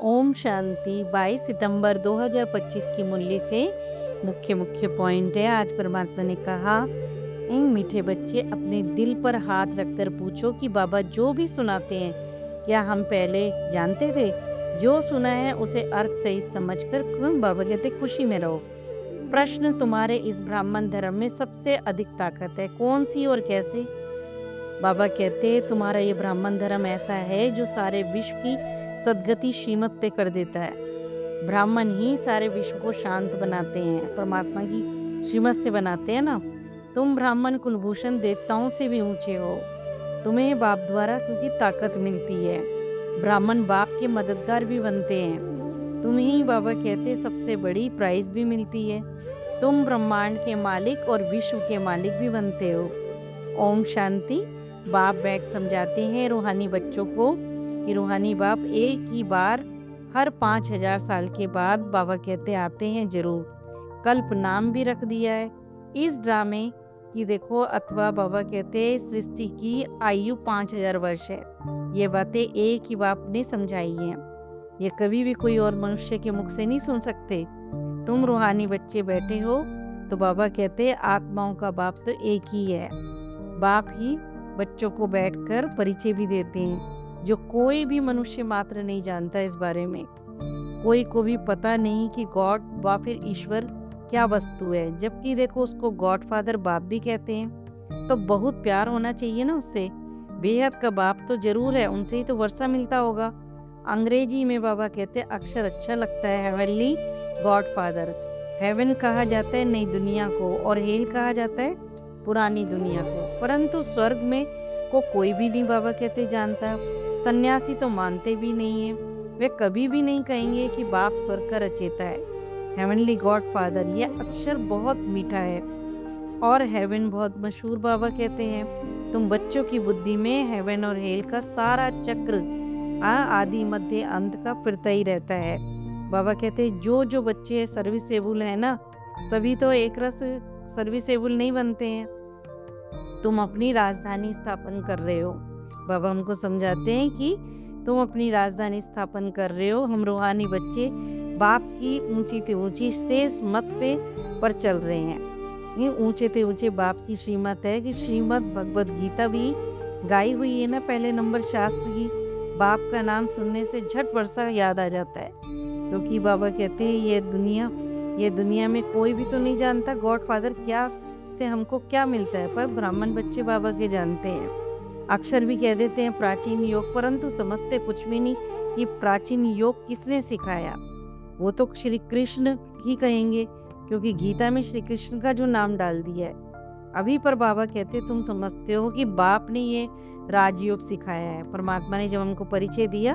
ओम शांति। 22 सितंबर 2025 की मुरली से मुख्य पॉइंट है। आज परमात्मा ने कहा, इन मीठे बच्चे अपने दिल पर हाथ रखकर पूछो कि बाबा जो भी सुनाते हैं क्या हम पहले जानते थे? जो सुना है उसे अर्थ सही समझकर बाबा कहते खुशी में रहो। प्रश्न, तुम्हारे इस ब्राह्मण धर्म में सबसे अधिक ताकत है कौन सी और कैसे? बाबा कहते तुम्हारा ये ब्राह्मण धर्म ऐसा है जो सारे विश्व की सदगति श्रीमत पे कर देता है। ब्राह्मण ही सारे विश्व को शांत बनाते हैं, परमात्मा की श्रीमत से बनाते हैं ना। तुम ब्राह्मण कुलभूषण देवताओं से भी ऊंचे हो। तुम्हें बाप द्वारा क्योंकि ताकत मिलती है। ब्राह्मण बाप के मददगार भी बनते हैं। तुम्हें बाबा कहते सबसे बड़ी प्राइज भी मिलती है। तुम ब्रह्मांड के मालिक और विश्व के मालिक भी बनते हो। ओम शांति। बाप बैठ समझाते हैं रूहानी बच्चों को कि रूहानी बाप एक ही बार हर 5000 साल के बाद बाबा कहते आते हैं जरूर। कल्प नाम भी रख दिया है इस ड्रामे की देखो, अथवा बाबा कहते सृष्टि की आयु 5000 वर्ष है। ये बातें एक ही बाप ने समझाई हैं। ये कभी भी कोई और मनुष्य के मुख से नहीं सुन सकते। तुम रूहानी बच्चे बैठे हो तो बाबा कहते आत्माओं का बाप तो एक ही है। बाप ही बच्चों को बैठकर परिचय भी देते हैं जो कोई भी मनुष्य मात्र नहीं जानता। इस बारे में कोई को भी पता नहीं कि गॉड व फिर ईश्वर क्या वस्तु है, जबकि देखो उसको गॉड फादर बाप भी कहते हैं। तो बहुत प्यार होना चाहिए ना उससे। बेहद का बाप तो जरूर है, उनसे ही तो वर्षा मिलता होगा। अंग्रेजी में बाबा कहते अक्षर अच्छा लगता है, हेवनली गॉड फादर। हेवन कहा जाता है नई दुनिया को और हेल कहा जाता है पुरानी दुनिया को। परंतु स्वर्ग में को कोई भी नहीं बाबा कहते जानता। सन्यासी तो मानते भी नहीं है। वे कभी भी नहीं कहेंगे कि बाप स्वर्ग का रचेता है। हेवनली गॉड फादर, ये अक्षर बहुत मीठा है और हेवन बहुत मशहूर बाबा कहते हैं। तुम बच्चों की बुद्धि में हेवन और हेल का सारा चक्र आदि मध्य अंत का फिरता ही रहता है। बाबा कहते हैं जो बच्चे सर्विसेबल है ना, सभी तो एक रस सर्विसेबल नहीं बनते हैं। तुम अपनी राजधानी स्थापन कर रहे हो। बाबा हमको समझाते हैं कि तुम अपनी राजधानी स्थापन कर रहे हो। हम रूहानी बच्चे बाप की ऊंची से ऊंची श्रेष्ठ मत पे पर चल रहे हैं। ये ऊंचे से ऊंचे बाप की श्रीमत है कि श्रीमद भगवद गीता भी गाई हुई है ना पहले नंबर शास्त्र की। बाप का नाम सुनने से झट वर्षा याद आ जाता है, क्योंकि बाबा कहते हैं ये दुनिया में कोई भी तो नहीं जानता गॉड फादर क्या से हमको क्या मिलता है, पर ब्राह्मण बच्चे बाबा के जानते हैं। अक्षर भी कह देते हैं प्राचीन योग, परंतु समझते कुछ भी नहीं कि प्राचीन योग किसने सिखाया। वो तो श्री कृष्ण ही कहेंगे, क्योंकि गीता में श्री कृष्ण का जो नाम डाल दिया है। अभी पर बाबा कहते तुम समझते हो कि बाप ने ये राजयोग सिखाया है। परमात्मा ने जब हमको परिचय दिया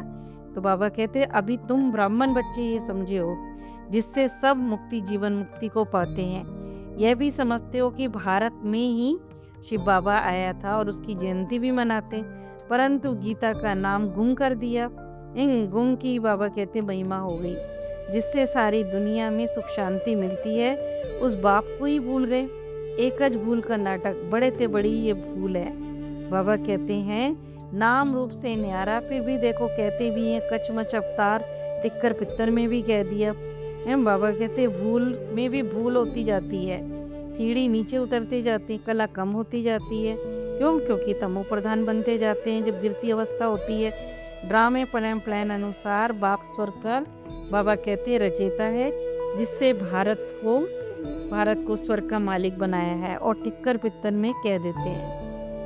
तो बाबा कहते अभी तुम ब्राह्मण बच्चे ये समझे हो जिससे सब मुक्ति जीवन मुक्ति को पाते हैं। यह भी समझते हो कि भारत में ही शिव बाबा आया था और उसकी जयंती भी मनाते, परंतु गीता का नाम गुम कर दिया। इन गुम की बाबा कहते महिमा हो गई, जिससे सारी दुनिया में सुख शांति मिलती है। उस बाप को ही भूल गए। एकज भूल का नाटक, बड़े ते बड़ी ये भूल है। बाबा कहते हैं नाम रूप से न्यारा, फिर भी देखो कहते भी हैं कचमच अवतार, टिक्कर पित्तर में भी कह दिया। बाबा कहते भूल में भी भूल होती जाती है। सीढ़ी नीचे उतरती जाती, कला कम होती जाती है। क्यों? क्योंकि तमो प्रधान बनते जाते हैं जब गिरती अवस्था होती है। ड्रामे प्लान अनुसार बाप स्वर्ग का बाबा कहते रचेता है, जिससे भारत को स्वर्ग का मालिक बनाया है। और टिक्कर पित्तर में कह देते हैं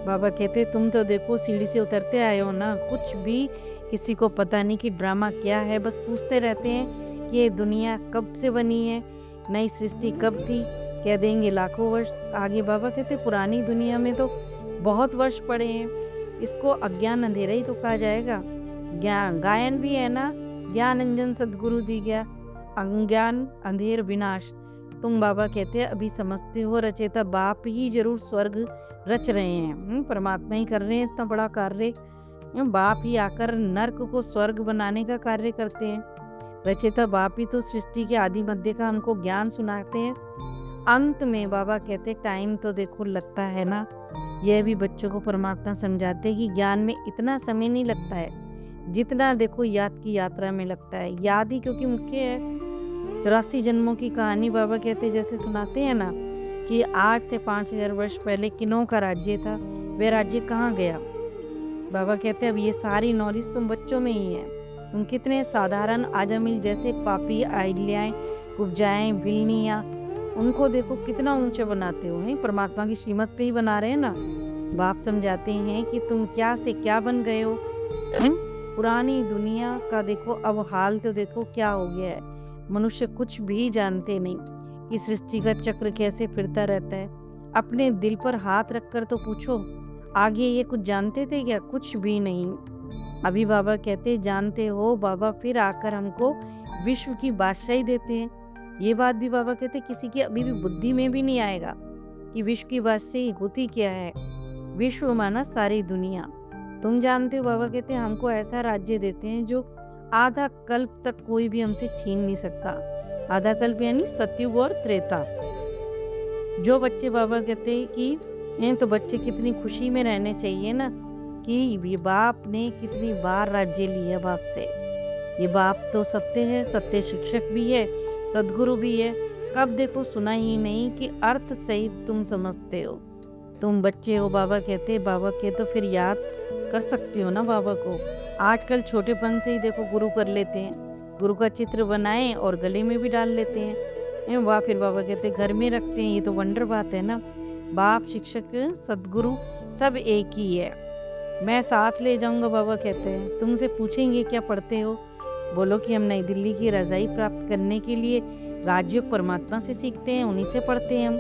बाबा कहते तुम तो देखो सीढ़ी से उतरते आए हो ना, कुछ भी किसी को पता नहीं कि ड्रामा क्या है। बस पूछते रहते हैं ये दुनिया कब से बनी है, नई सृष्टि कब थी, कह देंगे लाखों वर्ष आगे। बाबा कहते पुरानी दुनिया में तो बहुत वर्ष पड़े हैं। इसको अज्ञान अंधेरा ही तो कहा जाएगा। ज्ञान गायन भी है ना, ज्ञान अंजन सदगुरु दी गया, अज्ञान अंधेर विनाश। तुम बाबा कहते अभी समझते हो रचेता बाप ही जरूर स्वर्ग रच रहे हैं। परमात्मा ही कर रहे हैं इतना बड़ा कार्य। बाप ही आकर नर्क को स्वर्ग बनाने का कार्य करते हैं। रचेता बाप ही तो सृष्टि के आदि मध्य का हमको ज्ञान सुनाते हैं। अंत में बाबा कहते टाइम तो देखो लगता है ना। यह भी बच्चों को परमात्मा समझाते कि ज्ञान में इतना समय नहीं लगता है, जितना देखो याद की यात्रा में लगता है, याद ही क्योंकि मुख्य है। 84 जन्मों की कहानी बाबा कहते जैसे सुनाते हैं ना कि आज से 5000 वर्ष पहले किन्हों का राज्य था, वह राज्य कहाँ गया। बाबा कहते अब ये सारी नॉलेज तुम बच्चों में ही है। तुम कितने साधारण आजामिल जैसे पापी आइडियाएं, उपजाएं, भिलनियाँ, उनको देखो कितना ऊंचा बनाते हो। परमात्मा की श्रीमत पे ही बना रहे हैं ना। बाप समझाते हैं कि तुम क्या से क्या बन गए हो। पुरानी दुनिया का देखो अब हाल तो देखो क्या हो गया है। मनुष्य कुछ भी जानते नहीं कि सृष्टि का चक्र कैसे फिरता रहता है। अपने दिल पर हाथ रखकर तो पूछो, आगे ये कुछ जानते थे क्या? कुछ भी नहीं। अभी बाबा कहते जानते हो बाबा, फिर आकर हमको विश्व की बादशाही देते हैं। ये बात भी बाबा कहते किसी की अभी भी बुद्धि में भी नहीं आएगा कि विश्व की बादशाही होती क्या है। विश्व माना सारी दुनिया। तुम जानते हो बाबा कहते हैं हमको ऐसा राज्य देते हैं जो आधा कल्प तक कोई भी हमसे छीन नहीं सकता। आधा कल्प यानी सतयुग और त्रेता। जो बच्चे बाबा कहते हैं कि तो बच्चे कितनी खुशी में रहने चाहिए ना कि ये बाप ने कितनी बार राज्य लिया बाप से। ये बाप तो सत्य है, सत्य शिक्षक भी है, सदगुरु भी है। कब देखो सुना ही नहीं कि अर्थ सहित तुम समझते हो। तुम बच्चे हो बाबा कहते, बाबा के तो फिर याद कर सकते हो ना बाबा को। आजकल छोटेपन से ही देखो गुरु कर लेते हैं, गुरु का चित्र बनाएं और गले में भी डाल लेते हैं। वाह, फिर बाबा कहते घर में रखते हैं। ये तो वंडर बात है ना। बाप, शिक्षक, सदगुरु सब एक ही है। मैं साथ ले जाऊंगा बाबा कहते हैं। तुमसे पूछेंगे क्या पढ़ते हो, बोलो कि हम नई दिल्ली की रजाई प्राप्त करने के लिए राजयोग परमात्मा से सीखते हैं, उन्हीं से पढ़ते हैं हम।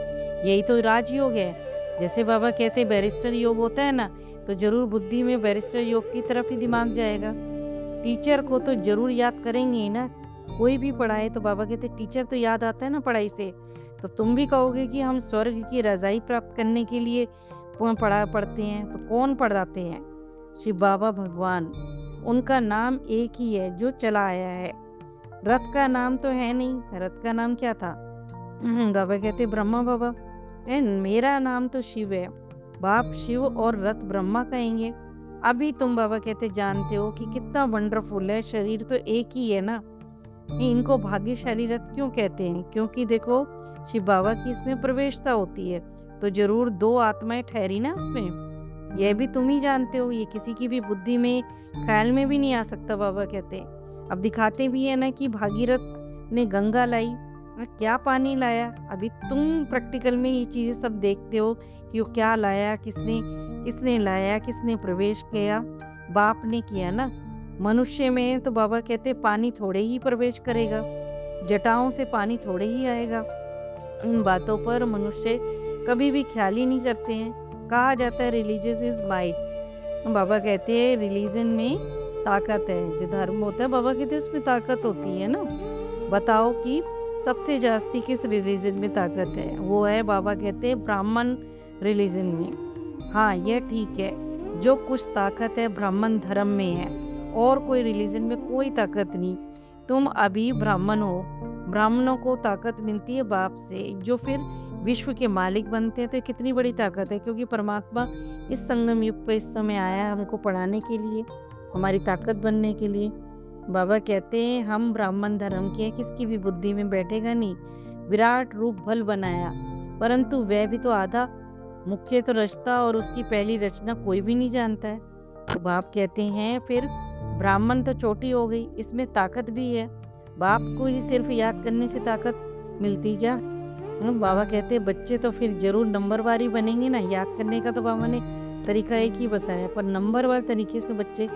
यही तो राजयोग है। जैसे बाबा कहते बैरिस्टर योग होता है ना, तो जरूर बुद्धि में बैरिस्टर योग की तरफ ही दिमाग जाएगा। टीचर को तो जरूर याद करेंगे ही ना। कोई भी पढ़ाए तो बाबा कहते टीचर तो याद आता है ना पढ़ाई से। तो तुम भी कहोगे कि हम स्वर्ग की रजाई प्राप्त करने के लिए पढ़ते हैं। तो कौन पढ़ाते हैं? शिव बाबा भगवान। उनका नाम एक ही है जो चला आया है। रथ का नाम तो है नहीं। रथ का नाम क्या था? बाबा कहते ब्रह्मा बाबा। मेरा नाम तो शिव है। बाप शिव और रथ ब्रह्मा कहेंगे। अभी तुम बाबा कहते जानते हो कि कितना वंडरफुल है। शरीर तो एक ही है ना। इनको भाग्यशाली रथ क्यों कहते हैं? क्योंकि देखो शिव बाबा की इसमें प्रवेशता होती है, तो जरूर 2 आत्माएं ठहरी ना उसमें। यह भी तुम ही जानते हो। ये किसी की भी बुद्धि में, ख्याल में भी नहीं आ सकता बाबा कहते। अब दिखाते भी है ना कि भागीरथ ने गंगा लाई, क्या पानी लाया। अभी तुम प्रैक्टिकल में ये चीजें सब देखते हो कि वो क्या लाया, किसने लाया, किसने प्रवेश किया। बाप ने किया ना। मनुष्य में तो बाबा कहते पानी थोड़े ही प्रवेश करेगा, जटाओं से पानी थोड़े ही आएगा। इन बातों पर मनुष्य कभी भी ख्याल ही नहीं करते हैं। कहा जाता है रिलीजियस इज माइट। बाबा कहते हैं रिलीजन में ताकत है। जो धर्म होता है बाबा कहते हैं उसमें ताकत होती है ना। बताओ कि सबसे जास्ती किस रिलीजन में ताकत है? वो है बाबा कहते हैं ब्राह्मण रिलीजन में। हाँ, यह ठीक है। जो कुछ ताकत है ब्राह्मण धर्म में है, और कोई रिलीजन में कोई ताकत नहीं। तुम अभी ब्राह्मण हो, ब्राह्मणों को ताकत मिलती है बाप से, जो फिर विश्व के मालिक बनते हैं। तो कितनी बड़ी ताकत है, क्योंकि परमात्मा इस संगम युग पर इस समय आया है हमको पढ़ाने के लिए, हमारी ताकत बनने के लिए। बाबा कहते हैं हम ब्राह्मण धर्म के, किसकी भी बुद्धि में बैठेगा नहीं। विराट रूप भल बनाया, परंतु वह भी तो आधा। मुख्य तो रचता और उसकी पहली रचना कोई भी नहीं जानता है। तो बाप कहते हैं फिर ब्राह्मण तो चोटी हो गई, इसमें ताकत भी है। बाप को ही सिर्फ याद करने से ताकत मिलती क्या? बाबा कहते हैं बच्चे तो फिर जरूर नंबरवारी बनेंगे ना। याद करने का तो बाबा ने तरीका एक ही बताया, पर नंबरवार तरीके से बच्चे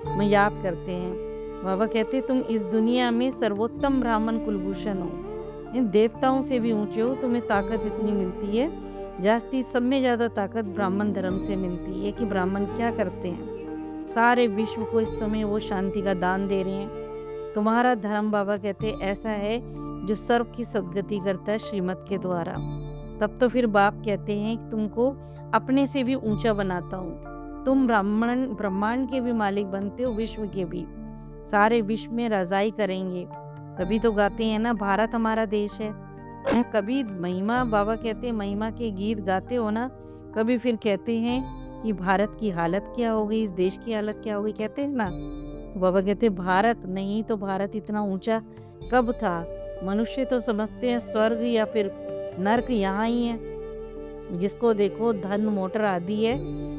में याद करते हैं। बाबा कहते तुम इस दुनिया में सर्वोत्तम ब्राह्मण कुलभूषण हो, इन देवताओं से भी ऊंचे हो। तुम्हें ताकत इतनी मिलती है, जास्ती सब में ज़्यादा ताकत ब्राह्मण धर्म से मिलती है। कि ब्राह्मण क्या करते हैं? सारे विश्व को इस समय वो शांति का दान दे रहे हैं। तुम्हारा धर्म बाबा कहते ऐसा है जो सर्व की सदगति करता है श्रीमत के द्वारा। तब तो फिर बाप कहते हैं कि तुमको अपने से भी ऊंचा बनाता हूँ। तुम ब्रह्मांड के भी मालिक बनते हो, विश्व के भी। सारे विश्व में रजाई करेंगे। तभी तो गाते हैं ना भारत हमारा देश है। कभी महिमा, बाबा कहते हैं महिमा के गीत गाते हो ना, कभी फिर कहते हैं कि भारत की हालत क्या हो गई, इस देश की हालत क्या हो गई, कहते हैं ना। तो बाबा कहते भारत नहीं, तो भारत इतना ऊंचा कब था? मनुष्य तो समझते हैं स्वर्ग या फिर नर्क यहाँ ही है, जिसको देखो धन मोटर आदि है।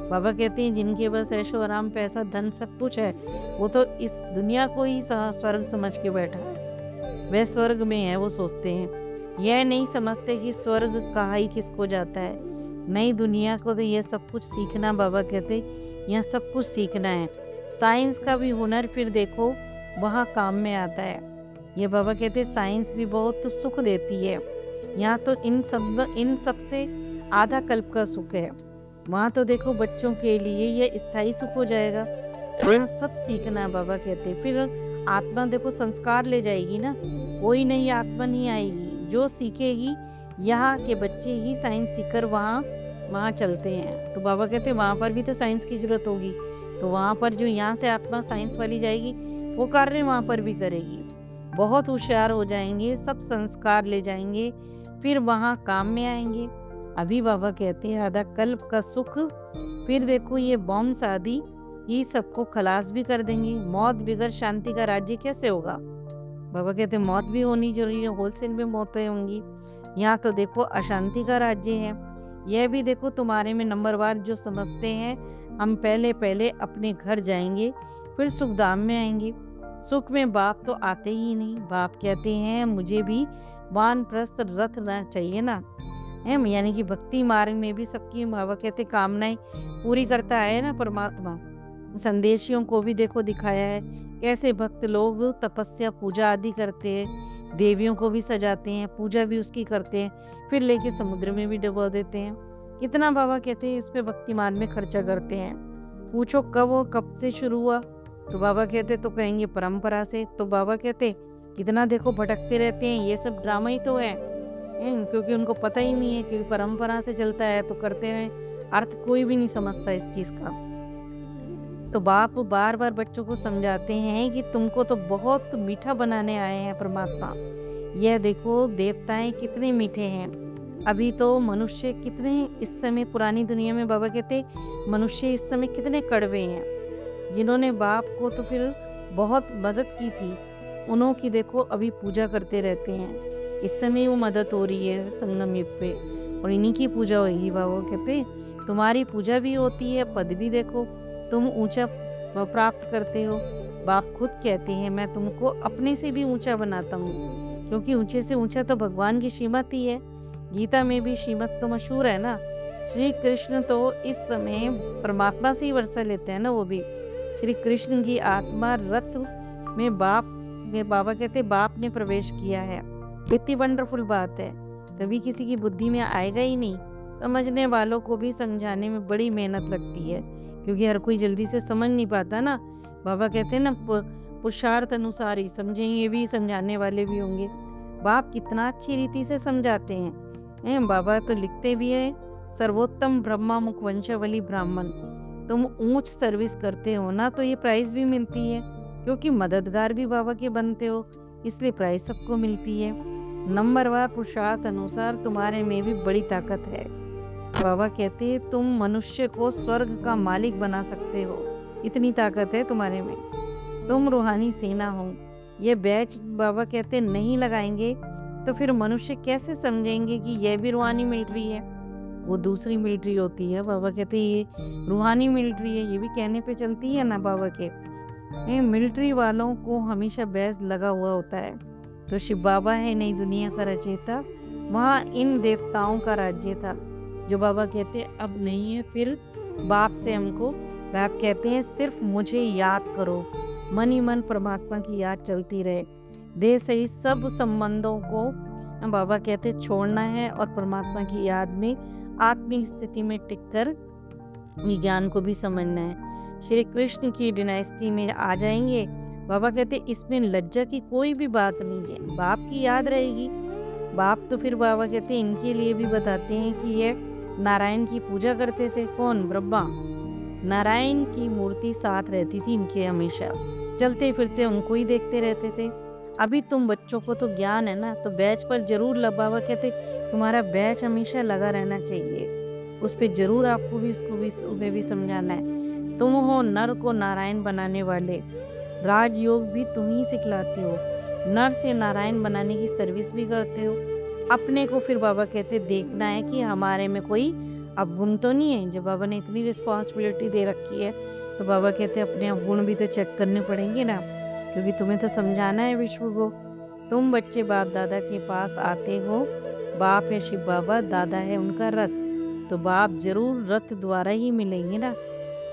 बाबा कहते हैं जिनके पास ऐशो आराम पैसा धन सब कुछ है, वो तो इस दुनिया को ही स्वर्ग समझ के बैठा है, वह स्वर्ग में है वो सोचते हैं। यह नहीं समझते कि स्वर्ग कहाँ ही किसको जाता है। नई दुनिया को तो यह सब कुछ सीखना, बाबा कहते यह सब कुछ सीखना है। साइंस का भी हुनर फिर देखो वहाँ काम में आता है। ये बाबा कहते साइंस भी बहुत सुख देती है। यहाँ तो इन सब से आधा कल्प का सुख है। वहाँ तो देखो बच्चों के लिए यह स्थायी सुख हो जाएगा। यह सब सीखना बाबा कहते। फिर आत्मा देखो संस्कार ले जाएगी ना, कोई नई आत्मा नहीं आएगी। जो सीखेगी यहाँ के बच्चे ही साइंस सीखकर वहाँ चलते हैं। तो बाबा कहते वहाँ पर भी तो साइंस की जरूरत होगी। तो वहाँ पर जो यहाँ से आत्मा साइंस वाली जाएगी वो कार्य वहाँ पर भी करेगी। बहुत होशियार हो जाएंगे, सब संस्कार ले जाएंगे, फिर वहाँ काम में आएंगे। अभी बाबा कहते हैं आधा कल्प का सुख। फिर देखो ये बॉम्ब आदि ये सबको खलास भी कर देंगे। मौत बगैर शांति का राज्य कैसे होगा? बाबा कहते हैं मौत भी होनी जरूरी है, होलसेल में मौतें होंगी। यहाँ तो देखो अशांति का राज्य है। यह भी देखो तुम्हारे में नंबरवार जो समझते हैं हम पहले अपने घर जाएंगे, फिर सुखधाम में आएंगे। सुख में बाप तो आते ही नहीं। बाप कहते हैं मुझे भी वानप्रस्थ रथ ना चाहिए ना, यानी कि भक्ति मार्ग में भी सबकी बाबा कहते कामनाएं पूरी करता है ना परमात्मा। संदेशियों को भी देखो दिखाया है कैसे भक्त लोग तपस्या पूजा आदि करते हैं, देवियों को भी सजाते हैं, पूजा भी उसकी करते हैं, फिर लेके समुद्र में भी डुबो देते हैं। कितना बाबा कहते हैं इस पे भक्ति मार्ग में खर्चा करते हैं। पूछो कब से शुरू हुआ? तो बाबा कहते तो कहेंगे परंपरा से। तो बाबा कहते कितना देखो भटकते रहते हैं, ये सब ड्रामा ही तो है, क्योंकि उनको पता ही नहीं है, क्योंकि परंपरा से चलता है तो करते रहे, अर्थ कोई भी नहीं समझता इस चीज का। तो बाप बार बार बच्चों को समझाते हैं कि तुमको तो बहुत मीठा बनाने आए हैं परमात्मा। यह देखो देवताएं कितने मीठे हैं, अभी तो मनुष्य कितने इस समय पुरानी दुनिया में बाबा कहते मनुष्य इस समय कितने कड़वे हैं। जिन्होंने बाप को तो फिर बहुत मदद की थी, उन्हों की देखो अभी पूजा करते रहते हैं। इस समय वो मदद हो रही है संगम युग पे, और इन्हीं की पूजा होगी। बाबा कहते तुम्हारी पूजा भी होती है, पद भी देखो तुम ऊंचा प्राप्त करते हो। बाप खुद कहते हैं मैं तुमको अपने से भी ऊंचा बनाता हूँ, क्योंकि ऊंचे से ऊंचा तो भगवान की श्रीमत ही है। गीता में भी श्रीमत तो मशहूर है ना। श्री कृष्ण तो इस समय परमात्मा से ही वर्षा लेते हैं ना। वो भी श्री कृष्ण की आत्मा रथ में बाबा कहते बाप ने प्रवेश किया है। कितनी वंडरफुल बात है, कभी किसी की बुद्धि में आएगा ही नहीं। समझने वालों को भी समझाने में बड़ी मेहनत लगती है, क्योंकि हर कोई जल्दी से समझ नहीं पाता ना। बाबा कहते हैं ना पुरुषार्थ अनुसार ही समझेंगे, भी समझाने वाले भी होंगे। बाप कितना अच्छी रीति से समझाते हैं। बाबा तो लिखते भी है सर्वोत्तम ब्रह्मा मुख वंशावली ब्राह्मण। तुम ऊंच सर्विस करते हो ना, तो ये प्राइज भी मिलती है, क्योंकि मददगार भी बाबा के बनते हो, इसलिए प्राइज सबको मिलती है। नंबरवार पुरुषार्थ अनुसार तुम्हारे में भी बड़ी ताकत है। बाबा कहते हैं तुम मनुष्य को स्वर्ग का मालिक बना सकते हो, इतनी ताकत है तुम्हारे में। तुम रूहानी सेना हो। ये बैच बाबा कहते नहीं लगाएंगे तो फिर मनुष्य कैसे समझेंगे कि यह भी रूहानी मिलिट्री है? वो दूसरी मिलिट्री होती है। बाबा कहते ये रूहानी मिलिट्री है, ये भी कहने पे चलती है ना बाबा के। मिलिट्री वालों को हमेशा बैच लगा हुआ होता है। तो शिव बाबा है नई दुनिया का रचयिता, वहाँ इन देवताओं का राज्य था, जो बाबा कहते अब नहीं है। फिर बाप से हमको बाप कहते हैं सिर्फ मुझे याद करो, मन ही मन परमात्मा की याद चलती रहे। देह सही सब संबंधों को बाबा कहते छोड़ना है और परमात्मा की याद में आत्मिक स्थिति में टिककर विज्ञान को भी समझना है। श्री कृष्ण की डिनाइस्टी में आ जाएंगे। बाबा कहते इसमें लज्जा की कोई भी बात नहीं है, बाप की याद रहेगी। बाप तो फिर बाबा कहते इनके लिए भी बताते हैं कि ये नारायण की पूजा करते थे। कौन? ब्रह्मा। नारायण की मूर्ति साथ रहती थी इनके, हमेशा चलते फिरते उनको ही देखते रहते थे। अभी तुम बच्चों को तो ज्ञान है ना, तो बैच पर जरूर बाबा कहते तुम्हारा बैच हमेशा लगा रहना चाहिए, उस पर जरूर आपको भी उसको भी उन्हें भी समझाना है। तुम हो नर को नारायण बनाने वाले, राजयोग भी तुम ही सिखलाते हो, नर से नारायण बनाने की सर्विस भी करते हो। अपने को फिर बाबा कहते देखना है कि हमारे में कोई अवगुण तो नहीं है। जब बाबा ने इतनी रिस्पॉन्सिबिलिटी दे रखी है तो बाबा कहते अपने अवगुण भी तो चेक करने पड़ेंगे ना, क्योंकि तुम्हें तो समझाना है विश्व को। तुम बच्चे बाप दादा के पास आते हो, बाप है शिव बाबा, दादा है उनका रथ, तो बाप जरूर रथ द्वारा ही मिलेंगे ना।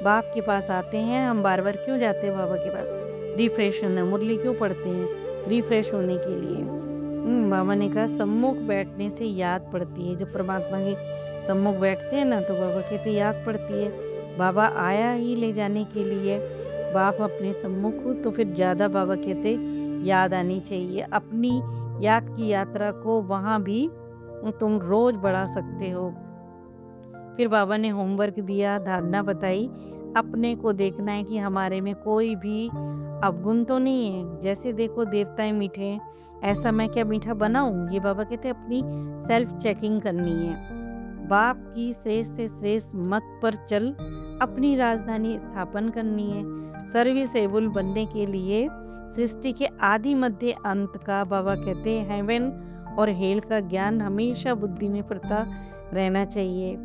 बाप के पास आते हैं हम, बार बार क्यों जाते हैं बाबा के पास? रिफ्रेश होना, मुरली क्यों पढ़ते हैं? रिफ्रेश होने के लिए। बाबा ने कहा सम्मुख बैठने से याद पड़ती है। जब परमात्मा के सम्मुख बैठते हैं ना तो बाबा कहते याद पड़ती है। बाबा आया ही ले जाने के लिए, बाप अपने सम्मुख हो तो फिर ज़्यादा बाबा कहते याद आनी चाहिए। अपनी याद की यात्रा को वहाँ भी तुम रोज बढ़ा सकते हो। फिर बाबा ने होमवर्क दिया, धारणा बताई, अपने को देखना है कि हमारे में कोई भी अवगुण तो नहीं है। जैसे देखो देवताएं मीठे हैं, ऐसा मैं क्या मीठा बनाऊं? ये बाबा कहते अपनी सेल्फ चेकिंग करनी है। बाप की श्रेष्ठ से श्रेष्ठ मत पर चल अपनी राजधानी स्थापन करनी है। सर्विसेबल बनने के लिए सृष्टि के आदि मध्य अंत का बाबा कहते हैं हेवन और हेल का ज्ञान हमेशा बुद्धि में पड़ता रहना चाहिए।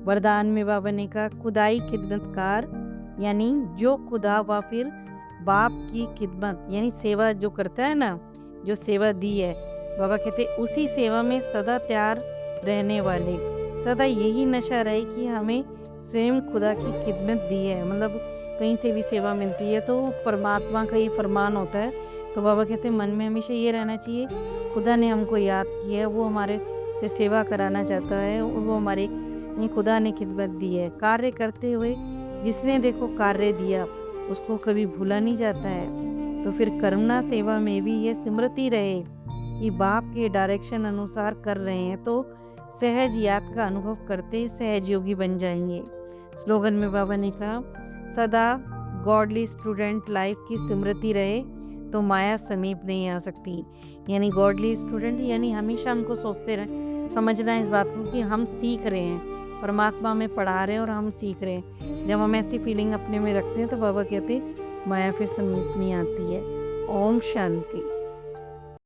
वरदान में बाबा ने कहा खुदाई खिदमतकार, यानी जो खुदा व फिर बाप की खिदमत यानी सेवा जो करता है ना, जो सेवा दी है, बाबा कहते उसी सेवा में सदा तैयार रहने वाले। सदा यही नशा रहे कि हमें स्वयं खुदा की खिदमत दी है। मतलब कहीं से भी सेवा मिलती है तो परमात्मा का ये फरमान होता है। तो बाबा कहते मन में हमेशा ये रहना चाहिए खुदा ने हमको याद किया है, वो हमारे से सेवा कराना चाहता है और वो हमारे खुदा ने खिदमत दी है। कार्य करते हुए जिसने देखो कार्य दिया उसको कभी भूला नहीं जाता है। तो फिर करुणा सेवा में भी ये स्मृति रहे कि बाप के डायरेक्शन अनुसार कर रहे हैं तो सहज याद का अनुभव करते सहज योगी बन जाएंगे। स्लोगन में बाबा ने कहा सदा गॉडली स्टूडेंट लाइफ की स्मृति रहे तो माया समीप नहीं आ सकती। यानी गॉडली स्टूडेंट यानी हमेशा हमको सोचते रहे, समझना है इस बात को कि हम सीख रहे हैं, परमात्मा हमें पढ़ा रहे हैं और हम सीख रहे हैं। जब हम ऐसी फीलिंग अपने में रखते हैं तो बाबा कहते माया फिर समीप नहीं आती है। ओम शांति।